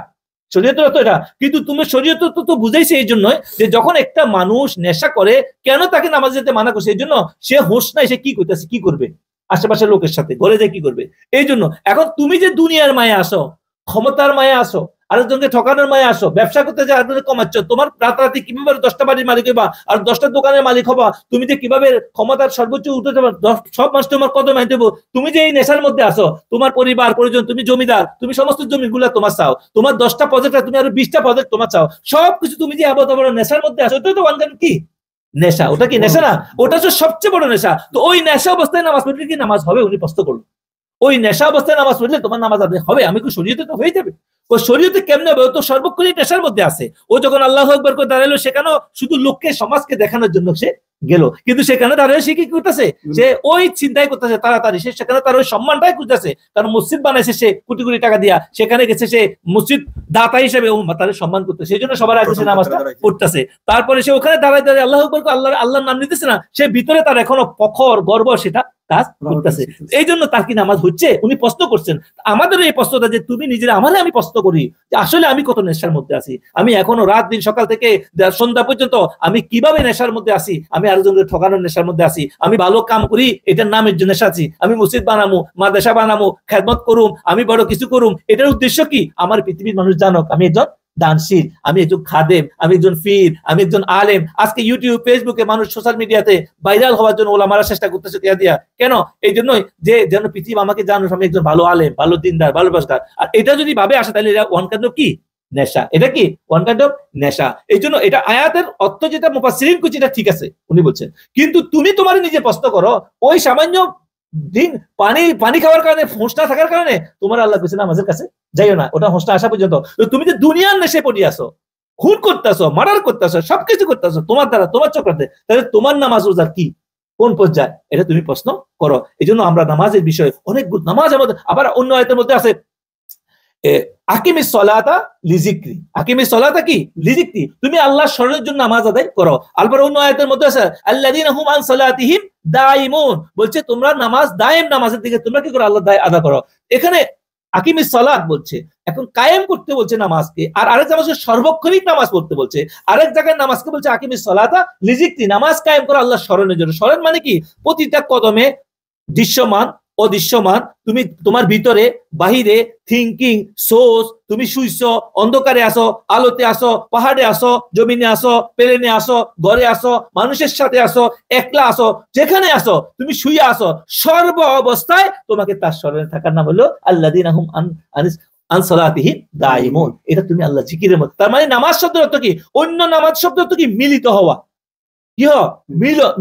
শরীয়ত তো এটা, কিন্তু তুমি শরীয়ত তো বুঝাইছে এই জন্য যে যখন একটা মানুষ নেশা করে কেন তাকে নামাজ যেতে মানা করছে, এই জন্য সে হোশ নাই, সে কি করতেছে, কি করবে আশেপাশের লোকের সাথে, ঘরে যায় কি করবে। এই জন্য এখন তুমি যে দুনিয়ার মায়ে আসো, ক্ষমতার মায়ে আসো, আরেকজনকে ঠকানোর মায়ে আসো, ব্যবসা করতে যে আরেকজনকে কমাচ্ছ, তোমার রাতারাতি কিভাবে 10টা বাড়ির মালিক হবা আর 10টা দোকানের মালিক হবা, তুমি যে কিভাবে ক্ষমতার সর্বোচ্চ উঠে যাবা, সব মানুষ তোমার কদমে আনতে হবে, তুমি যে এই নেশার মধ্যে আসো, তোমার পরিবার পরিজন, তুমি জমিদার, তুমি সমস্ত জমিগুলা তোমার চাও, তোমার 10টা প্রজেক্ট, তুমি আরো 20টা প্রজেক্ট তোমার চাও, সবকিছু তুমি যে আবার নেশার মধ্যে আসো, ওটাই তো ওয়ানগান কি নেশা। ওটা কি নেশা না? ওটা হচ্ছে সবচেয়ে বড় নেশা। তো ওই নেশা অবস্থায় নামাজ পড়লে কি নামাজ হবে? উনি প্রশ্ন করলো। ওই নেশা অবস্থায় নামাজ পড়লে তোমার নামাজ হবে? আমি কি শরীয়তে তো হয়ে যাবে? ও শরীয়তে কেমনে হবে? ও তো সর্বক্ষণই নেশার মধ্যে আছে। ও যখন আল্লাহু আকবার করে দাঁড়ালো, সেখানেও শুধু লোককে সমাজকে দেখানোর জন্য সে গেল, কিন্তু সেখানে দাঁড়িয়ে সে কি করতেছে? সে ওই চিন্তাই করতেছে তাড়াতাড়ি, সে সেখানে তার ওই সম্মানটাই খুঁজতেছে। কারণ মসজিদ বানাইছে সে কোটি কোটি টাকা দিয়া, সেখানে গেছে সে মসজিদ দাতা হিসেবে তার সম্মান করতে, সেই জন্য সবার আগে সে নামাজটা পড়তেছে। তারপরে সে ওখানে দাঁড়ায় দাঁড়িয়ে আল্লাহু আকবার আল্লাহর নাম নিতেছে না, সে ভিতরে তার এখনো ফখর গর্ব সেটা কাজ করতেছে। এই জন্য তার কি নামাজ হচ্ছে? উনি প্রশ্ন করছেন। আমাদের এই প্রশ্নটা যে তুমি নিজের আমারে আমি প্রশ্ন করি যে আসলে আমি কত নেশার মধ্যে আছি, আমি এখনো রাত দিন সকাল থেকে সন্ধ্যা পর্যন্ত আমি কিভাবে নেশার মধ্যে আছি, আমি আরেকজনকে ঠকানোর নেশার মধ্যে আছি, আমি ভালো কাম করি এটার নামের জন্য নেশা আছি, আমি মসজিদ বানামু, মাদ্রাসা বানামু, খেদমত করুম, আমি বড় কিছু করুম, এটার উদ্দেশ্য কি? আমার পৃথিবীর মানুষ জানুক আমি একজন দানশীল, আমি একজন খাদেম, আমি একজন ফির, আমি একজন আলেম। আজকে ইউটিউব ফেসবুকে মানুষ সোশ্যাল মিডিয়াতে ভাইরাল হওয়ার জন্য ওলামারা চেষ্টা করতেছে দিয়া। কেন? এই জন্যই যে যেন পৃথিবী আমাকে জানুক আমি একজন ভালো আলেম, ভালো দিনদার, ভালো বাসদার। আর এটা যদি ভাবে আসে তাহলে এটা ওয়ান কাইন্ড অফ কি নেশা। এটা কি ওয়ান কাইন্ড অফ নেশা। এই জন্য এটা আয়াতের অর্থ যেটা মুফাসসিরিন করছে এটা ঠিক আছে উনি বলছেন, কিন্তু তুমি তোমার নিজে প্রশ্ন করো ওই সামান্য দিন পানি খাওয়ার কারণে, হোঁশ না থাকার কারণে তোমার আল্লাহ কাছে নামাজের কাছে যাইও না, ওটা হোঁশটা আসা পর্যন্ত। তুমি যে দুনিয়ার নেশে পড়ে আসো, খুন করতেছো, মার্ডার করতেছো, সবকিছু করতেছো তোমার দ্বারা, তোমার চক্রাতে, তাহলে তোমার নামাজ রোজার কি কোন পর্যায়ে, এটা তুমি প্রশ্ন করো। এই জন্য আমরা নামাজের বিষয়ে অনেক নামাজ আমাদের, আবার অন্য আয়াতের মধ্যে আছে আকিমিস সলাতা লিজিকরি, আকিমিস সলাতা কি লিজিকরি, তুমি আল্লাহর স্মরণের জন্য নামাজ আদায় করো। আবার অন্য আয়াতের মধ্যে আছে আল্লাযীনা হুম আন সালাতিহিম দাইমুন, বলছে তোমরা নামাজ দায়েম, নামাজের দিকে তোমরা কি করো? আল্লাহ আদা করো। এখানে আকিমিস সালাত বলছে, এখন কায়েম করতে বলছে নামাজকে, আর আরেক জায়গায় সর্বক্ষণিক নামাজ পড়তে বলছে, আরেক জায়গায় নামাজকে বলছে আকিমিস সালাতা লিজিকরি, নামাজ কায়েম করো আল্লাহর স্মরণের জন্য। স্মরণ মানে কি? প্রতিটা কদমে দৃশ্যমান অদৃশ্যমান, তুমি তোমার ভিতরে বাহিরে থিঙ্কিং সোর্স, তুমি শুইছো, অন্ধকারে আসো, আলোতে আসো, পাহাড়ে আসো, জমিনে আসো, প্লেনে আসো, ঘরে আসো, মানুষের সাথে আসো, একলা আসো, যেখানে আসো তুমি শুয়ে আসো, সর্ব অবস্থায় তোমাকে তার স্মরণে থাকার নাম হলো আল্লাযীনা হুম আন সালাতিহিম দাইমুন। এটা তুমি আল্লাহ জিকিরের মধ্যে। তার মানে নামাজ শব্দের অর্থ কি? অন্য নামাজ শব্দের অর্থ কি? মিলিত হওয়া। কি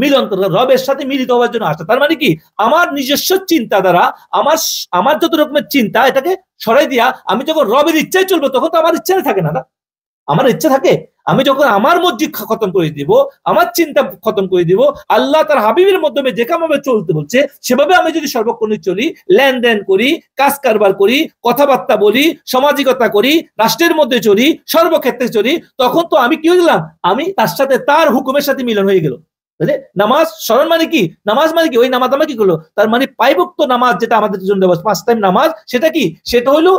মিলন, রবের সাথে মিলিত হওয়ার জন্য আসা। তার মানে কি? আমার নিজস্ব চিন্তা দ্বারা আমার যত রকমের চিন্তা এটাকে সরাই দিয়া আমি যখন রবের ইচ্ছায় চলবো, তখন তো আমার ইচ্ছা থাকে না, আমার ইচ্ছা থাকে। আমি যখন আমার মসজিদ খতম করে দিব, আমার চিন্তা খতম করে দিব, আল্লাহ তার হাবিবের মাধ্যমে যেভাবে চলতে বলছে সেভাবে আমি যদি সর্বক্ষণিক চলি, লেনদেন করি, কাজ কারবার করি, কথাবার্তা বলি, সামাজিকতা করি, রাষ্ট্রের মধ্যে চলি, সর্বক্ষেত্রে চলি, তখন তো আমি কি হয়ে গেলাম? আমি তার সাথে, তার হুকুমের সাথে মিলন হয়ে গেল। নামাজ স্মরণ মানে কি? নামাজ মানে কি? ওই নামাজ আমরা কি করলো? তার মানে পাইভক্ত নামাজ যেটা আমাদের জন্য 5 টাইম নামাজ, সেটা কি? সেটা হলো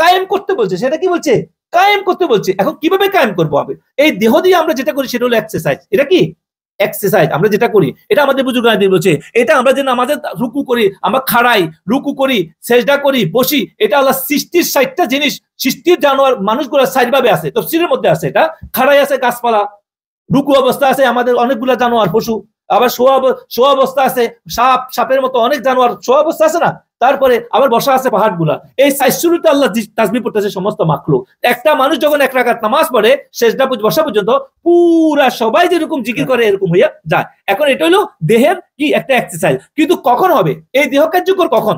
কায়েম করতে বলছে। সেটা কি বলছে? কায়েম করতে বলছে। এখন কিভাবে কায়েম করবো? হবে এই দেহ দিয়ে আমরা যেটা করি সেটা হলো এক্সারসাইজ। এটা কি এক্সারসাইজ? আমরা যেটা করি এটা আমাদের বুজুর্গরা বলছে, এটা আমরা যে নামাজে রুকু করি, আমরা খাড়াই, রুকু করি, সেজদা করি, বসি, এটা আল্লাহ সৃষ্টির 60টা জিনিস, সৃষ্টির জানোয়ার মানুষগুলো 60 ভাবে আছে, তফসিরের মধ্যে আছে। এটা খাড়াই আছে গাছপালা, রুকু অবস্থা আছে আমাদের অনেকগুলা জানোয়ার পশু, আবার শোয়া অবস্থা আছে সাপের মতো অনেক জানোয়ার শোয়া অবস্থা আছে না, তারপরে আবার বসা আছে পাহাড় গুলা। এই 60 আল্লাহ তাসবিহ পড়তেছে সমস্ত মাখলুক। একটা মানুষ যখন 1 রাকাত নামাজ পড়ে সেজদা বসা পর্যন্ত পুরা সবাই যেরকম জিকির করে এরকম হইয়া যায়। এখন এটা হলো দেহের কি একটা এক্সারসাইজ। কিন্তু কখন হবে এই দেহ কার্যকর? কখন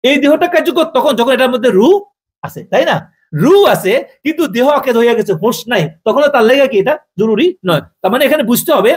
এই দেহটা কার্যকর? তখন যখন এটার মধ্যে রূহ আছে, তাই না? রূহ আছে কিন্তু দেহ অকেদ হয়ে গেছে, হোশ নাই, তখন তার লেগে কি এটা জরুরি নয়। তার মানে এখানে বুঝতে হবে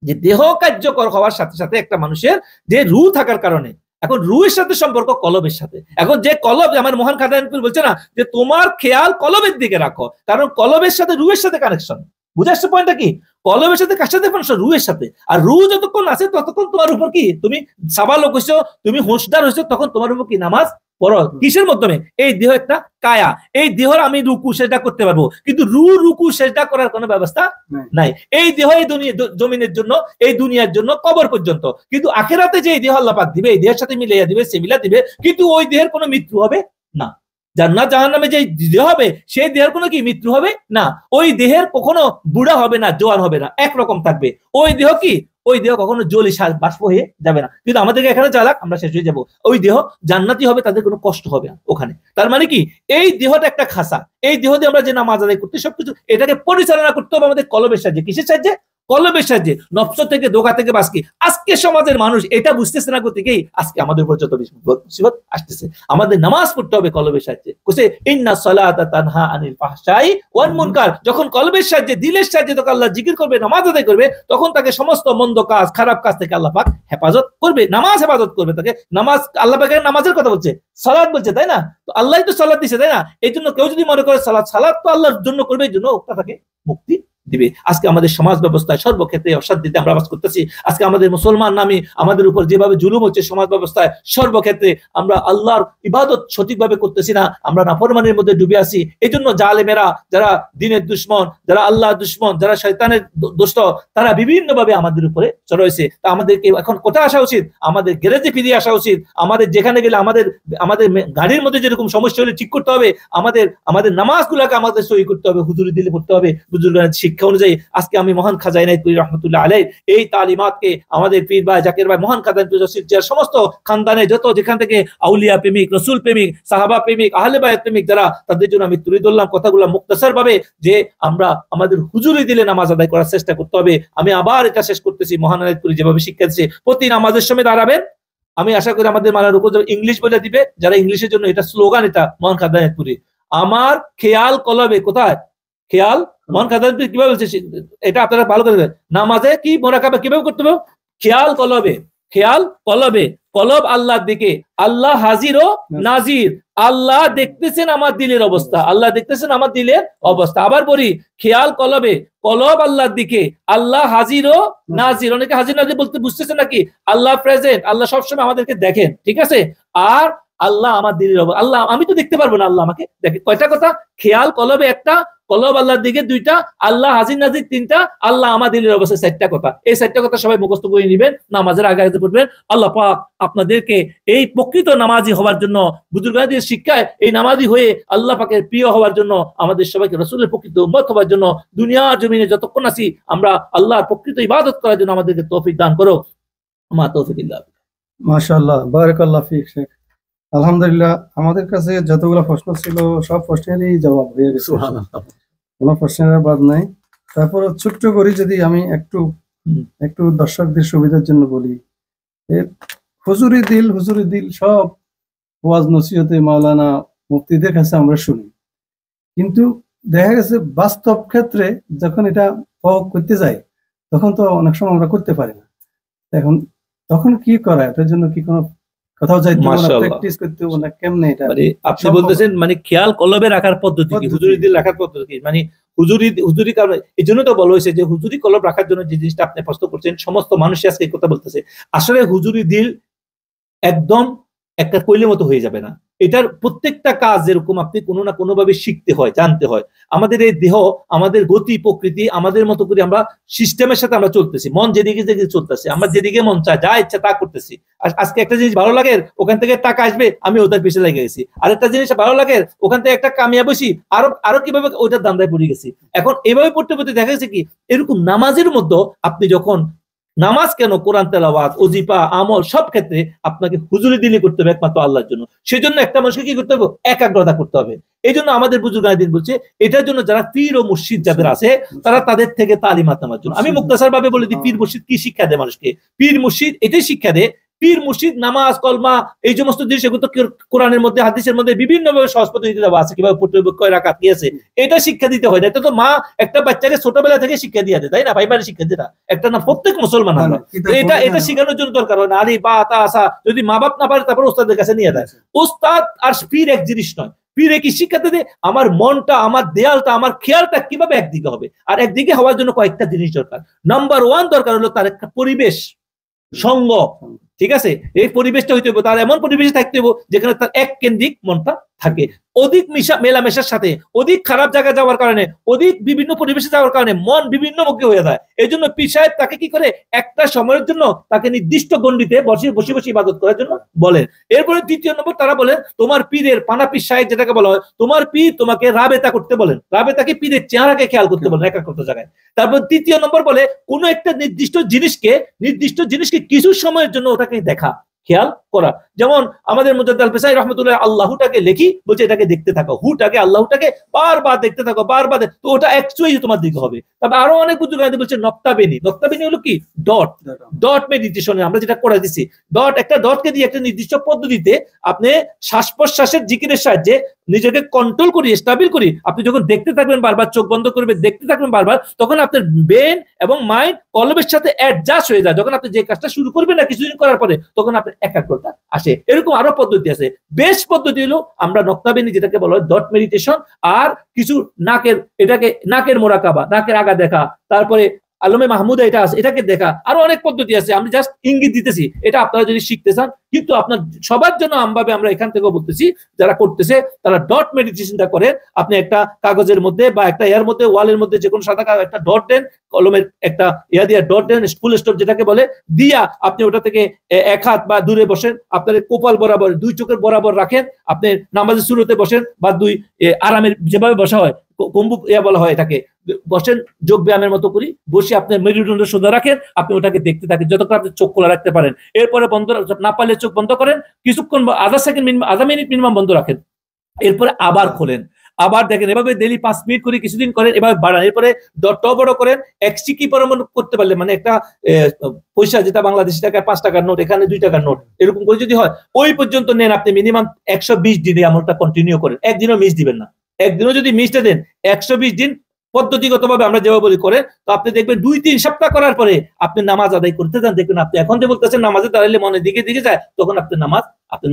যে দেহ কার্যকর হওয়ার সাথে সাথে একটা মানুষের যে রূহ থাকার কারণে, এখন রুহের সাথে সম্পর্ক কলবের সাথে। এখন যে কলব, আমার মহান খাজানপুর বলছে না যে তোমার খেয়াল কলবের দিকে রাখো, কারণ কলবের সাথে রুহের সাথে কানেকশন। বুঝে আসছে পয়েন্টটা কি? কলবের সাথে কার সাথে কানেকশন? রুহের সাথে। আর রুহ যতক্ষণ আছে ততক্ষণ তোমার উপর কি, তুমি সাবালক হইছো, তুমি হোশদার হইছো, তখন তোমার উপর কি নামাজ পড়ো। কিসের মাধ্যমে? এই দেহ একটা কায়া, এই দেহর আমি রুকু সেটা করতে পারবো, কিন্তু রুকু সেটা করার কোনো ব্যবস্থা নাই। এই দেহ এই জমিনের জন্য, এই দুনিয়ার জন্য, কবর পর্যন্ত। কিন্তু আখিরাতে যে এই দেহ আল্লাহ পাক দিবে, এই দেহের সাথে মিলাইয়া দিবে, সেমিলা দিবে, কিন্তু ওই দেহের কোনো মৃত্যু হবে না। জান্নাত জাহান্নামে যে দেহ হবে, সেই দেহের কোনো কি মৃত্যু হবে না। ওই দেহের কখনো বুড়া হবে না, জোয়ান হবে না, একরকম থাকবে। ওই দেহ কি, ওই দেহ কখনো জ্বলে বাষ্প হয়ে যাবে না। কিন্তু আমাদেরকে এখানে চালাক, আমরা শেষ হয়ে যাবো। ওই দেহ জান্নাতি হবে, তাদের কোনো কষ্ট হবে না ওখানে। তার মানে কি, এই দেহটা একটা খাসা, এই দেহ দিয়ে আমরা যে নামাজ আদায় করতে সবকিছু, এটাকে পরিচালনা করতে হবে আমাদের কলবের সাহায্যে। কিসের সাহায্যে? কলবের সাহায্যে। নফস থেকে, ধোঁকা থেকে বাঁচকি। আজকে সমাজের মানুষ এটা বুঝতেছে না, থেকেই আজকে আমাদের উপর যত মুসিবত আসতেছে। আমাদের নামাজ পড়তে হবে কলবের সাহায্যে। কোসে ইন্না সালাতা তানহা আনিল ফাহশাই ওয়াল মুনকার। যখন কলবের সাহায্যে, দিলের সাহায্যে তোকে আল্লাহ জিকির করবে, নামাজ আদায় করবে, তখন তাকে সমস্ত মন্দ কাজ, খারাপ কাজ থেকে আল্লাহ পাক হেফাজত করবে। নামাজ হেফাজত করবে তাকে। নামাজ, আল্লাহ পাকের নামাজের কথা বলছে, সালাত বলছে, তাই না? তো আল্লাহ তো সালাত দিছে, তাই না? এই জন্য কেউ যদি মনে করে সালাত তো আল্লাহর জন্য করবে, এই জন্য তাকে মুক্তি দিবে। আজকে আমাদের সমাজ ব্যবস্থায় সর্বক্ষেত্রে অশান্তিতে আমরা বাস করতেছি। আজকে আমাদের মুসলমান নামে আমাদের উপর যেভাবে জুলুম হচ্ছে সমাজ ব্যবস্থায়, সর্বক্ষেত্রে আমরা আল্লাহর ইবাদত সঠিকভাবে করতেছি না, আমরা নাফরমানির মধ্যে ডুবে আছি। এই জন্য জালেমেরা, যারা দিনের দুশ্মন, যারা আল্লাহর দুশ্মন, যারা শয়তানের দুষ্ট, তারা বিভিন্ন ভাবে আমাদের উপরে চড়াইছে। তা আমাদেরকে এখন কোথায় আসা উচিত? আমাদের গ্যারেজে ফিরে আসা উচিত। আমাদের যেখানে গেলে আমাদের গাড়ির মধ্যে যেরকম সমস্যা হলে ঠিক করতে হবে, আমাদের নামাজগুলোকে আমাদের সহি করতে হবে, হুজুরি দিলে পড়তে হবে বুজুর্গের শিক্ষা অনুযায়ী। আজকে আমি মহান খাজা ইনায়েতপুরী রহমতুল্লাহ আলাইহি এই তালিমাতকে আমাদের পীর ভাই, জাকির ভাই, মহান খাজা সমস্ত খানদানে যত যেখান থেকে আউলিয়া প্রেমিক, রসুল প্রেমিক, সাহাবা প্রেমিক, আহলে বায়াত প্রেমিক যারা, তাদের জন্য আমি তুলে ধরলাম কথাগুলো মুক্তাসার ভাবে, যে আমরা আমাদের হুজুরি দিলে নামাজ আদায় করার চেষ্টা করতে হবে। আমি আবার এটা শেষ করতেছি, মহান ইনায়েতপুরী যেভাবে শিক্ষা দিচ্ছে, প্রতি নামাজের সময় দাঁড়াবেন। আমি আশা করি আমাদের মালার উপর ইংলিশ বলে দিবে, যারা ইংলিশের জন্য এটা স্লোগান, এটা মহান খাজা ইনায়েতপুরী, আমার খেয়াল কলবে। কোথায় খেয়াল? মহান খাজা ইনায়েতপুরী কিভাবে বলছে এটা আপনারা ভালো করে, নামাজে কি মুরাকাবা কিভাবে করতে হবে? খেয়াল কলবে, খেয়াল কলবে, কলব আল্লাহর দিকে, আল্লাহ হাজির ও নাজির। আল্লাহ দেখতেছেন আমার দিলের অবস্থা, আল্লাহ দেখতেছেন আমার দিলের অবস্থা। আবার বলি, খেয়াল কলবে, কলব আল্লাহর দিকে, আল্লাহ হাজির ও নাজির। অনেকে হাজির নাজির বলতে বুঝতেছে নাকি? আল্লাহ প্রেজেন্ট, আল্লাহ সবসময় আমাদেরকে দেখেন, ঠিক আছে? আর আল্লাহ আমার দিলের অবস্থা, আল্লাহ আমি তো দেখতে পারবো না, আল্লাহ আমাকে দেখে। কয়টা কথা? খেয়াল কলবে একটা, কলব আল্লাহর দিকে দুইটা, আল্লাহ হাজির নাজির তিনটা, আল্লাহ আমার দিলের অবস্থা চারটা কথা। এই চারটা কথা সবাই মুখস্থ করে নেবেন, নামাজের আগে আগে পড়বেন। আল্লাহ পাক আপনাদেরকে এই প্রকৃত নামাজি হওয়ার জন্য, বুজুর্গদের শিক্ষায় এই নামাজি হয়ে আল্লাহ পাকের প্রিয় হওয়ার জন্য, আমাদের সবাইকে রাসূলের প্রকৃত উম্মত হওয়ার জন্য, দুনিয়ার জমিনে যতক্ষণ আছি আমরা আল্লাহর প্রকৃত ইবাদত করার জন্য আমাদেরকে তৌফিক দান করো। মা তৌফিক ইল্লাহ। মাশাআল্লাহ, বারাকাল্লাহ ফিক শেখ। আলহামদুলিল্লাহ, আমাদের কাছে যতগুলো প্রশ্ন ছিল সব প্রশ্নেরই জবাব হয়ে গেছে, কোনো প্রশ্নের বাদ নাই। তারপর ছোট্ট করে যদি আমি একটু দর্শকদের সুবিধার জন্য বলি, হুজুরি দিল সব ওয়াজ নসিহতে মাওলানা মুফতিদের কাছে আমরা শুনি, কিন্তু দেখা গেছে বাস্তব ক্ষেত্রে যখন এটা প্রয়োগ করতে যাই, তখন তো অনেক সময় আমরা করতে পারি না। তখন কি করা, এটার জন্য কি কোনো কোথাও যাইতে হবে না, প্র্যাকটিস করতে হবে না, কেমনে এটা? মানে আপনি বলতেছেন মানে খেয়াল কলবে রাখার পদ্ধতি কি, হুজুরি দিল রাখার পদ্ধতি কি? মানে হুজুরি কারণে এই জন্য তো বলা হয়েছে যে হুজুরি কলব রাখার জন্য যে জিনিসটা আপনি প্রশ্ন করছেন, সমস্ত মানুষ আজকে এই কথা বলতেছে। আসলে হুজুরি দিল একদম একটা কইলের মতো হয়ে যাবে না। এটার প্রত্যেকটা কাজ যেরকম আপনি কোনো না কোনো ভাবে শিখতে হয়, জানতে হয়। আমাদের এই দেহ, আমাদের গতি প্রকৃতি, আমাদের মতো করে আমরা সিস্টেমের সাথে আমরা চলতেছি। মন যেদিকে যেদিকে চলতেছে, আমরা যেদিকে মন চায় যা ইচ্ছা তা করতেছি। আজকে একটা জিনিস ভালো লাগে, ওখান থেকে টাকা আসবে, আমি ওটার পিছনে লেগে গেছি। আরেকটা জিনিস ভালো লাগে, ওখান থেকে একটা কামিয়াব হইছি, আরো কিভাবে ওইটার দান্দায় পড়ে গেছি। এখন এভাবে পড়তে পড়তে দেখা গেছে কি, এরকম নামাজের মধ্যে আপনি যখন নামাজ কেন, কোরআন তেলাওয়াত, ওজিফা, আমল সব ক্ষেত্রে আপনাকে হুজুরি দিলি করতে হবে একমাত্র আল্লাহর জন্য। সেজন্য একটা মানুষকে কি করতে হবে? একাগ্রতা করতে হবে। এই জন্য আমাদের বুজুর্গাদিন বলছে, এটার জন্য যারা পীর ও মুর্শিদ যাদের আছে, তারা তাদের থেকে তালিমাত নেওয়ার জন্য। আমি মুক্তাসার ভাবে বলে দিই, পীর মুর্শিদ কি শিক্ষা দেয় মানুষকে? পীর মুর্শিদ এটাই শিক্ষা দেয়, পীর মুর্শিদ, নামাজ, কলমা, এই সমস্ত জিনিস এগুলো তো কোরআনের মধ্যে হাদিসের মধ্যে বিভিন্নভাবে সহজ পদ্ধতিতে দেওয়া আছে, কিভাবে পড়তে হবে, কয় রাকাত কি আছে, এটা শিক্ষা দিতে হয় না। এটা তো মা একটা বাচ্চাকে ছোটবেলা থেকে শিক্ষা দিয়ে দেয়, তাই না? প্রাইমারি শিক্ষা যেটা একটা না প্রত্যেক মুসলমান, আমরা এটা শেখানোর জন্য দরকার হয় না। আলী বা তা আসা যদি মা বাপ না পারে তারপর ওস্তাদের কাছে নিয়ে দেয়। ওস্তাদ আর পীর এক জিনিস নয়। পীরে কি শিক্ষাতে দেয় আমার মনটা, আমার দেয়ালটা, আমার খেয়ালটা কিভাবে একদিকে হবে, আর একদিকে হওয়ার জন্য কয়েকটা জিনিস দরকার। নাম্বার 1 দরকার হলো তার একটা পরিবেশ, সঙ্গ, ঠিক আছে? এই পরিবেশটা হইতে হবে, তার এমন পরিবেশে থাকতে হবে যেখানে তার এক কেন্দ্রিক মনটা থাকে। অধিক মেলামেশার সাথে, অধিক খারাপ জায়গায় যাওয়ার কারণে, অধিক বিভিন্ন পরিবেশে যাওয়ার কারণে মন বিভিন্ন মুখে হয়ে যায়। এই জন্য পীর সাহেব তাকে কি করে, একটা সময়ের জন্য তাকে নির্দিষ্ট গণ্ডিতে বসে বসে ইবাদত করার জন্য বলেন। এরপরে 3 নম্বর তারা বলেন তোমার পীরের পানা পীর সাহেব যেটাকে বলা হয়, তোমার পীর তোমাকে রাবেতা করতে বলেন, রাবেতাকে পীরের চেহারাকে খেয়াল করতে বলেন একাগ্রত জায়গায়। তারপর 3 নম্বর বলে কোন একটা নির্দিষ্ট জিনিসকে কিছু সময়ের জন্য ওটাকে দেখা, খেয়াল করা। যেমন আমাদের মুজাদ্দিদ আল-পেশাই রাহমাতুল্লাহ আল্লাহটাকে লেখি, বলছে এটাকে দেখতে থাকো, হুটাকে আল্লাহটাকে বারবার দেখতে থাকো, বারবার, তো ওটা অ্যাকচুয়ালি তোমার দিকে হবে। তবে আরো অনেক বুজুর্গ বলছে নক্তাবেনি হলো কি ডট মেডিটেশনে আমরা যেটা করে দিচ্ছি, একটা ডটকে দিয়ে একটা নির্দিষ্ট পদ্ধতিতে আপনি শ্বাস প্রশ্বাসের জিকিরের সাহায্যে নিজেকে কন্ট্রোল করি, স্টেবল করি। আপনি যখন দেখতে থাকবেন বারবার, চোখ বন্ধ করবে দেখতে থাকবেন বারবার, তখন আপনার ব্রেন এবং মাইন্ড কলবের সাথে অ্যাডজাস্ট হয়ে যায়। যখন আপনি যে কাজটা শুরু করবেন না কিছুদিন করার পরে, তখন আপনার একাগ্রতা আসে। এরকম আরো পদ্ধতি আছে। বেস্ট পদ্ধতি হলো আমরা নক্তাবেনি যেটাকে বলা হয় ডট মেডিটেশন, আর কিছু নাকের মোরাকাবা, নাকের আগা দেখা, তারপরে আলমে মাহমুদা এটা আছে, এটাকে দেখা, আরো অনেক পদ্ধতি আছে। আমি জাস্ট ইঙ্গিত দিতেছি, এটা আপনারা যদি শিখতে চান, কিন্তু আপনার সবার জন্য আমভাবে আমরা এখান থেকেও বলতেছি, যারা করতেছে তারা ডট মেডিটেশনটা করেন। আপনি একটা কাগজের মধ্যে বা একটা এর মধ্যে, ওয়ালের মধ্যে যে কোনো সাদা একটা ডট দেন, কলমের একটা দিয়া ডট দেন, ফুল স্টপ যেটাকে বলে, দিয়া আপনি ওটা থেকে 1 হাত বা দূরে বসেন, আপনার কোপাল বরাবর 2 চোখের বরাবর রাখেন, আপনি নামাজের শুরুতে বসেন, বা 2 আরামের যেভাবে বসা হয়, কম্বুক বলা হয় এটাকে, বসেন যোগ ব্যায়ামের মতো করি, বসে আপনি মেরুদণ্ড সোজা রাখেন, আপনি ওটাকে দেখতে থাকেন যতক্ষণ আপনি চোখ খোলা রাখতে পারেন। এরপরে বন্ধ না পারলে চোখ বন্ধ করেন, কিছুক্ষণ আধা মিনিট মিনিমাম বন্ধ রাখেন, এরপরে আবার খোলেন, আবার দেখেন। এভাবে ডেইলি 5 মিনিট করে কিছুদিন করেন, এভাবে বাড়ান। এরপরে ডটটা বড় করেন, 1 সিকি পরিমাণ করতে পারলে, মানে একটা পয়সা যেটা বাংলাদেশি টাকায় 5 টাকার নোট, এখানে 2 টাকার নোট, এরকম করে যদি হয় ওই পর্যন্ত নেন আপনি, মিনিমাম 120 দিনে আমলটা কন্টিনিউ করেন, একদিনও মিস দিবেন না। একদিনও যদি মিসটা দেন, 120 দিন পদ্ধতিগতভাবে আমরা যেভাবে বলি করে, তো আপনি দেখবেন 2-3 সপ্তাহ করার পরে আপনি নামাজ আদায় করতে যান, দেখবেন আপনি এখন যে বলতেছেন নামাজে দাঁড়ালে মনে দিকে যায়, তখন আপনি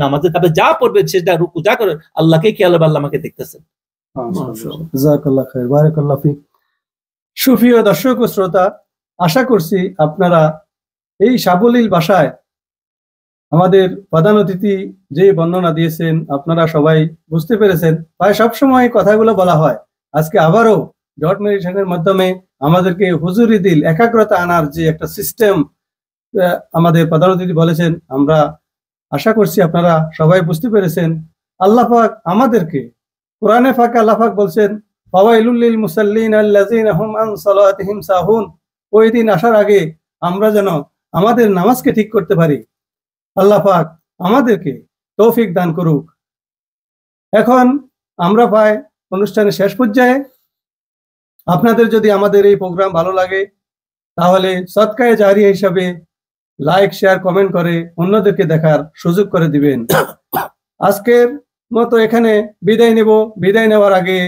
নামাজে তারপরে যা পড়বেন, সেটা রুকু যা করেন, আল্লাহকে খেয়াল হবে, আল্লাহ আমাকে দেখতেছেন। জাযাকাল্লাহ খাইর, বারাকাল্লাহ ফিক। সুপ্রিয় দর্শক ও শ্রোতা, আশা করছি আপনারা এই সাবলীল ভাষায় আমাদের প্রধান অতিথি যে বর্ণনা দিয়েছেন আপনারা সবাই বুঝতে পেরেছেন। প্রায় সবসময় কথাগুলো বলা হয়, আজকে আবারও ডট মেডিটেশনের মাধ্যমে আমাদেরকে হুজুরি দিল, একাগ্রতা আনার যে একটা সিস্টেম আমাদের প্রধান অতিথি বলেছেন, আমরা আশা করছি আপনারা সবাই বুঝতে পেরেছেন। আল্লাহ পাক আমাদেরকে কোরআনে পাকে আল্লাহ পাক বলছেন, ফাওয়াইলুল লিল মুসাল্লিন আল্লাযিনা হুম আন সালাতিহিম সাহুন। ওই দিন আসার আগে আমরা যেন আমাদের নামাজকে ঠিক করতে পারি। আল্লাহ পাক আমাদেরকে তৌফিক দান করুক। এখন আমরা প্রায় অনুষ্ঠানের শেষ পর্যায়ে। আপনাদের যদি আমাদের এই প্রোগ্রাম ভালো লাগে, তাহলে সদকায়ে জারিয়া হিসাবে লাইক, শেয়ার, কমেন্ট করে অন্যদেরকে দেখার সুযোগ করে দিবেন। আজকের মতো এখানে বিদায় নেব। বিদায় নেওয়ার আগে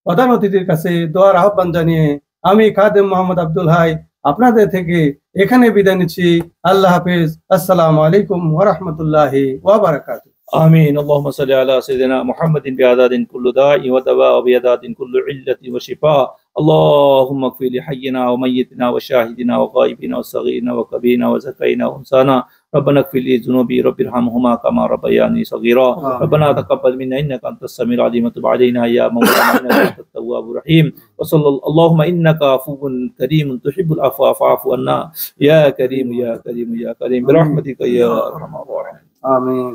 প্রধান অতিথির কাছে দোয়ার আহ্বান জানিয়ে আমি খাদেম মোহাম্মদ আব্দুল হাই আপনাদের থেকে এখানে বিদায় নিচ্ছি। আল্লাহ হাফেজ। আসসালামু আলাইকুম ওয়া রাহমাতুল্লাহি ওয়া বারাকাতুহু। آمين. اللهم صل على سيدنا محمد بعدد كل داء ودواء وبعدد كل علة وشفاء. اللهم اغفر لحينا وميتنا وشاهدنا وغائبنا وصغيرنا وكبيرنا وزكينا وانسانا. ربنا اغفر لي ذنوبي رب ارحمهما كما ربياني صغيرا. ربنا تقبل منا انك انت السميع العليم وتب علينا يا مولانا انك انت التواب الرحيم. وصلى اللهم انك عفو كريم تحب العفو فاعف عنا يا كريم يا كريم يا كريم برحمتك يا ارحم الراحمين. آمين.